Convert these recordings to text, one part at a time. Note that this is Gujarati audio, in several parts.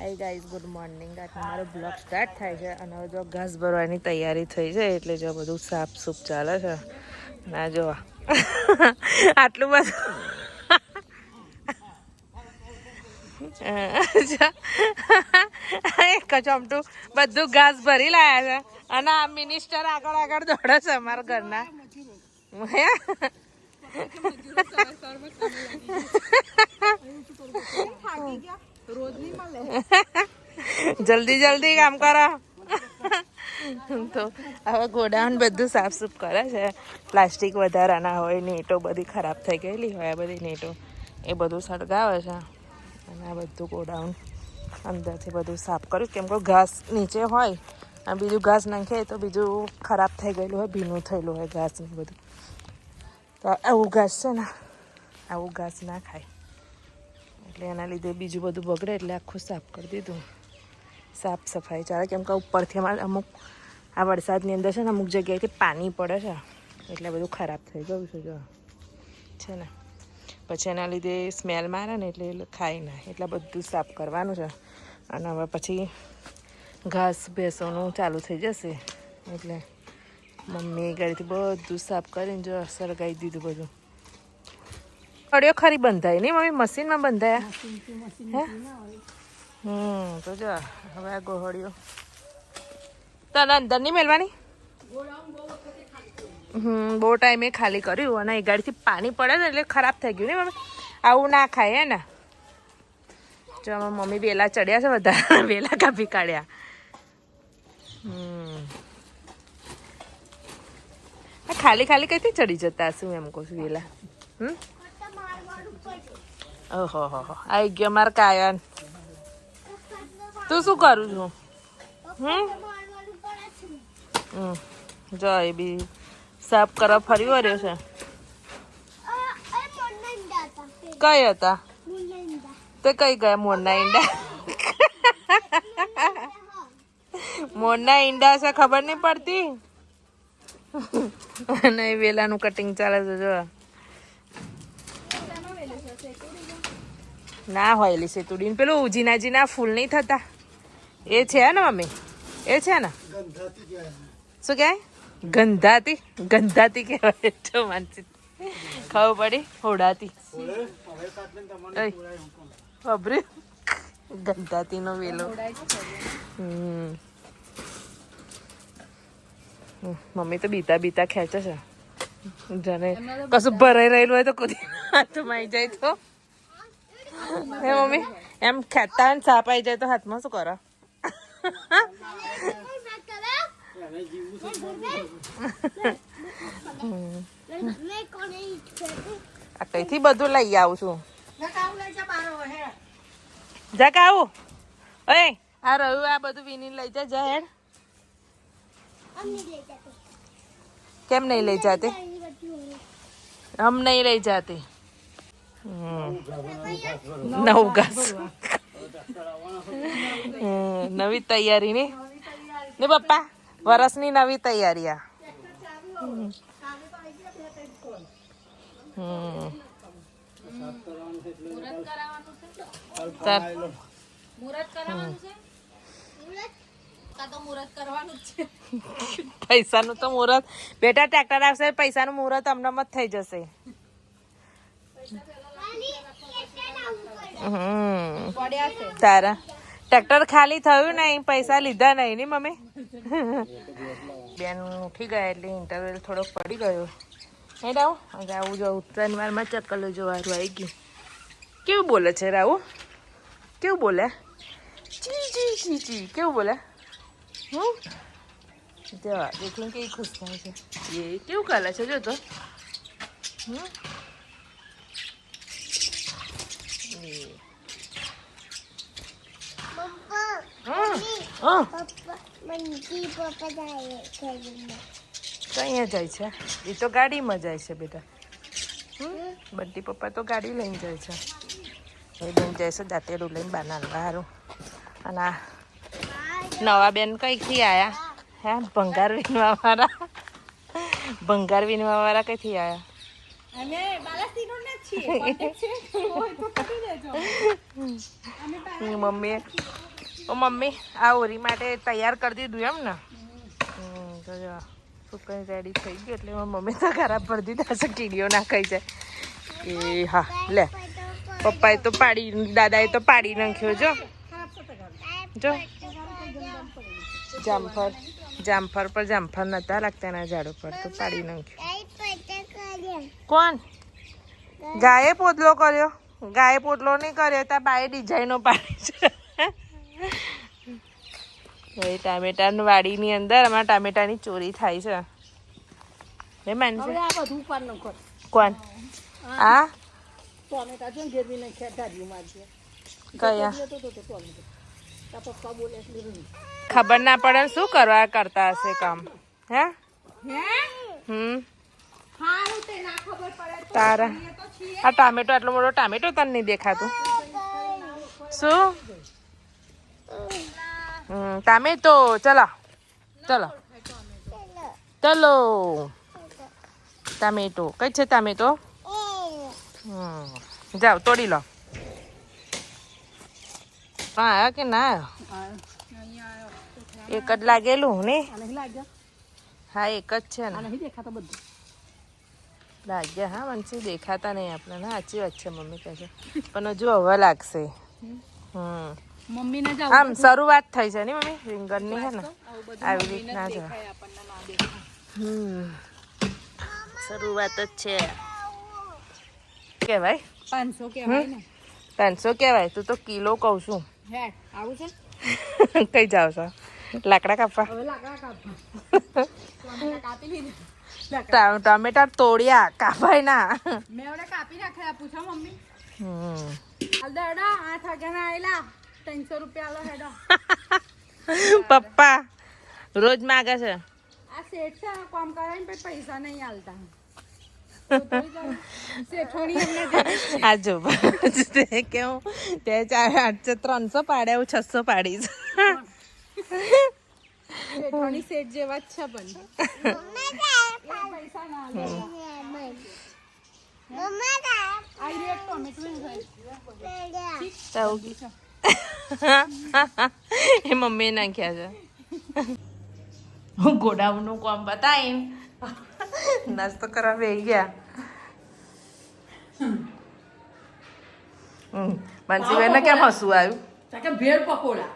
Hi guys, good morning. આજનો મારો બ્લોગ સ્ટાર્ટ થાય છે અને હવે જો ઘાસ ભરવાની તૈયારી થઈ છે એટલે જો બધું સાફ સૂફ ચાલે છે. ના જો આટલું બધું કચોમટું બધું ઘાસ ભરી લાયા છે અને આ મિનિસ્ટર આગળ આગળ દોડે છે અમારા ઘરના. જલ્દી જલ્દી કામ કરો. તો હવે ગોડાઉન બધું સાફ સૂફ કરે છે. પ્લાસ્ટિક વધારાના હોય, નેટો બધી ખરાબ થઈ ગયેલી હોય, આ બધી નેટો એ બધું સળગાવે છે અને આ બધું ગોડાઉન અંદરથી બધું સાફ કર્યું. કેમ કે ઘાસ નીચે હોય અને બીજું ઘાસ નાખે તો બીજું ખરાબ થઈ ગયેલું હોય, ભીનું થયેલું હોય ઘાસ ને બધું. તો આવું ઘાસ છે ને, આવું ઘાસ ના ખાય એટલે એના લીધે બીજું બધું બગડે એટલે આખું સાફ કરી દીધું. સાફ સફાઈ ચાલે કેમ કે ઉપરથી અમારે અમુક આ વરસાદની અંદર છે ને અમુક જગ્યાએથી પાણી પડે છે એટલે બધું ખરાબ થઈ ગયું છે જો છે ને. પછી એના લીધે સ્મેલ મારે ને એટલે ખાય ના, એટલે બધું સાફ કરવાનું છે. અને હવે પછી ઘાસ ભેંસોનું ચાલુ થઈ જશે એટલે મમ્મી ગાડીથી બધું સાફ કરીને જો સળગાવી દીધું બધું. અડ્યો ખરી બંધાય નહીં મમ્મી? મશીનમાં બંધાયા હે? તો જો હવે આ ગોહળીઓ તને અંદર નહીં મેળવાની. બહુ ટાઈમે ખાલી કર્યું અને એ ગાડીથી પાણી પડે ને એટલે ખરાબ થઈ ગયું ને મમ્મી. આવું ના ખાય હે ને. જો મમ્મી વેલા ચડ્યા છે, વધારે વેલા કાપી કાઢ્યા. ખાલી ખાલી કઈથી ચડી જતા હશું એમ કહું છું વેલા. ઓહો હો આવી ગયો મારે કાયન. તું શું કરું છું? જો એ બી સાફ કરવા ફરી વર્યો છે. કઈ હતા તે કઈ ગયા? મોરના ઈંડા. મોરના ઈંડા છે ખબર નહીં પડતી. અને વેલાનું કટિંગ ચાલે છે જો. ના હોયલી સેતુડી પેલું જીના ફૂલ નહીં થતા એ છે ને મમ્મી? એ છે ને શું કહેવાય? ગંધાતી. ગંધાતી કહેવાય તો માનસી ખબર પડી. હોડાતી ખબર. ગંધાતી નો વેલો. મમ્મી તો બીતા બીતા ખેંચે છે. જાણે કશું ભરાઈ રહેલું હોય તો કોઈ હાથમાં આવી જાય તો. હે મમ્મી એમ ખેંચતા હોય ને સાપ આવી જાય તો હાથમાં શું કરો? આ કઈથી બધું લઈ આવું છું. જક આવું. ઓય આ રહ્યું આ બધું વિની લઈ જા હેડ. કેમ નહીં લઈ જાતે? હમ નહીં લઈ જાતે. નવું ઘાસ નવી તૈયારી ને પપ્પા વરસની નવી તૈયારી. આ પૈસાનું તો મુહૂર્ત બેટા ટ્રેક્ટર આવશે, પૈસાનું મુહૂર્ત હમણાં જ થઈ જશે. તારા ટ્રેક્ટર ખાલી થયું નહીં, પૈસા લીધા નહીં ને મમ્મી. બેન ઉઠી ગયા એટલે ઇન્ટરવેલ થોડોક પડી ગયો. હે રાહુ આવું જો ઉત્તરાયણમાં ચક્કલો જોવાનું આવી ગયું. કેવું બોલે છે રાહુ? કેવું બોલે? ચી ચી ચી ચી કેવું બોલે? જવા દેખીને કેવી ખુશ થાય છે. એ કેવું કાલે છે જો તો. અહીંયા જાય છે એ તો ગાડીમાં જાય છે બેટા. બંટી પપ્પા તો ગાડી લઈને જાય છે. એ લઈને જાય છે દાંતેડું લઈને બાના સારું. અને આ નવા બેન કઈથી આવ્યા? હે ભંગાર વીનવા વાળા. ભંગાર વીનવા વાળા કઈથી આવ્યા? મમ્મીએ ઓ મમ્મી આ ઓરી માટે તૈયાર કરી દીધું એમ ને તો જો સુકાઈ રેડી થઈ ગયું એટલે મમ્મી તો ખરાબ ભરી દીધા છે કીડીઓ ના ખાઈ જાય એ હા લે પપ્પાએ તો પાડી દાદાએ તો પાડી નાખ્યો જો જો જામફળ પર જામફળ નતા લાગતા એના ઝાડ ઉપર તો પાડી નાખ્યું કોણ ગાયે પોતલો કર્યો ગાયે પોતલો નહીં કર્યો ત્યાં બાએ ડિઝાઇનો પાડી છે ટામેટાની વાડીની અંદર અમારા ટામેટાની ચોરી થાય છે એ માનશે કોણ આ કયા ખબર ના પડે શું કરવા કરતા હશે કામ હે તારા આ ટામેટો આટલો મોટો ટામેટો તને નહીં દેખાતું શું ટામેટો ચલો ચલો ચલો ટામેટો કઈ છે ટામેટો જાઓ તોડી લો હા આવ્યો કે ના આવ્યો એક જ લાગેલું ને હા એક જ છે ને લાગ્યા હા મનસી દેખાતા નહીં આપણે ના સાચી વાત છે મમ્મી કહે છે પણ હજુ હવે લાગશે આમ શરૂઆત થઈ છે ને મમ્મી રીંગણની છે ને આવી રીતના છે શરૂઆત જ છે કેવાય 500 કહેવાય ને 500 કહેવાય તું તો કિલો કહું છું હે આવું છે કઈ જાવ છો લાકડા કાપવા હવે લાકડા કાપવા કાપી લીધા ટમેટા તોડ્યા કાપાય ના મેં ઓને કાપી નાખ્યા પૂછો મમ્મી અલદડા 8 વાગ્યાના આયલા 300 રૂપિયા આલો હેડો પપ્પા રોજ માગે છે આ શેઠ છે કામ કરાવીને પછી પૈસા નહીં આલતા આ જો કેવું તે 300 પાડ્યા હું 600 પાડીશ શેઠ જેવા જ છે પણ પૈસા ના એ મમ્મી નાખ્યા છે ગોડાઉનનું કામ બતાવીને નાસ્તો કરવા બેસી ગયા માનસીબેન કેમ હસવું આવ્યું ભેળ પકોડા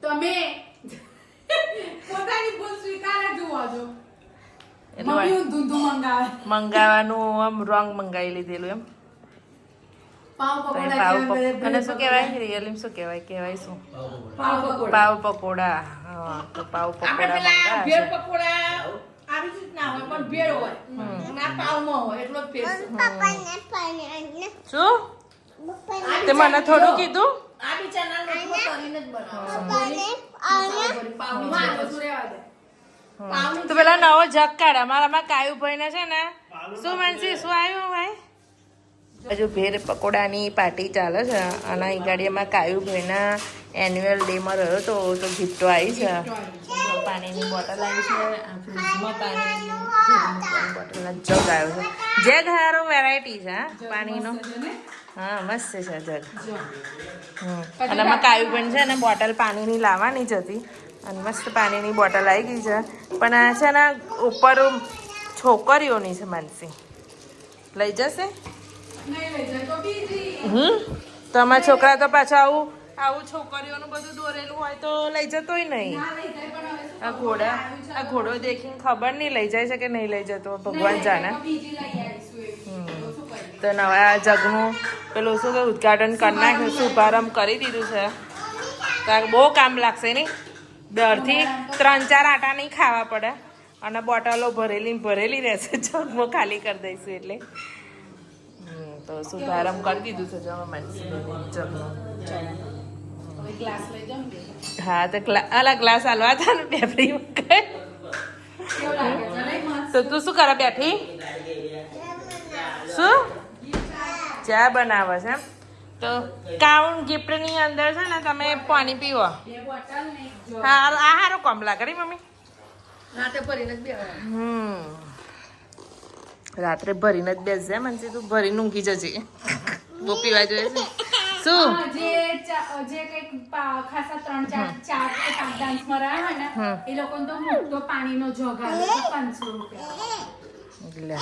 તમે પોતાની ભૂલ સ્વીકારે જોવા જો મંગાવાનું આમ રોંગ મંગાવી લીધેલું એમ અને શું કહેવાય રિયલી શું કહેવાય કહેવાય શું પાવ પકોડા હા તો પાવ પકોડા શું તે મને થોડું કીધું તો પેલા નવો જગ કાઢા મારામાં કાયું ભાઈ ને છે ને શું માનસી શું આવ્યું ભાઈ હજુ ભેર પકોડાની પાર્ટી ચાલે છે અને એ ગાડીમાં કાયું ભાઈના એન્યુઅલ ડેમાં રહ્યો તો ગિફ્ટો આવી છે પાણીની બોટલ આવી છે આ ફ્રીજમાં પાણીની બોટલના જગ આવ્યો છે જગ હારો વેરાયટી છે હા પાણીનો હા મસ્ત છે જગ અને એમાં કાયું ભાઈ છે ને બોટલ પાણીની લાવવાની જ હતી અને મસ્ત પાણીની બોટલ આવી ગઈ છે પણ આ છે ને ઉપર છોકરીઓની છે માનસી લઈ જશે તો અમારા છોકરા તો પાછા આવું છોકરીઓનું બધું દોરેલું હોય તો લઈ જતોય નહીં આ ઘોડો દેખીને ખબર નહીં લઈ જાય છે કે નહીં લઈ જતો ભગવાન જાણે તો નવા જગનું પેલું શું કે ઉદઘાટન કરી નાખ્યું શુભારંભ કરી દીધું છે તો બહુ કામ લાગશે નહીં દરથી 3-4 આટા નહીં ખાવા પડે અને બોટલો ભરેલી રહેશે જગમાં ખાલી કરી દઈશું એટલે તો શુભારંભ કરી દીધું છે જો જગનું હા તો અલા ગ્લાસ હાલવા હતા ને બેફરી તો તું શું કરે બેઠી શું ચા બનાવે છે તો કાઉન્ટ ગિફ્ટની અંદર છે ને તમે પાણી પીવો હા આ સારું કામ લાગે રે મમ્મી રાત્રે ભરીને જ બેસજે મનસી તું ભરીને ઊંઘી જજે બહુ પીવા જોઈએ છે શું જે કંઈક ખાસા 3-4 કે 5 ડાન્સમાં રહ્યા હોય ને એ લોકોને તો મોટો પાણીનો જગ આવે તો 500 રૂપિયા. લે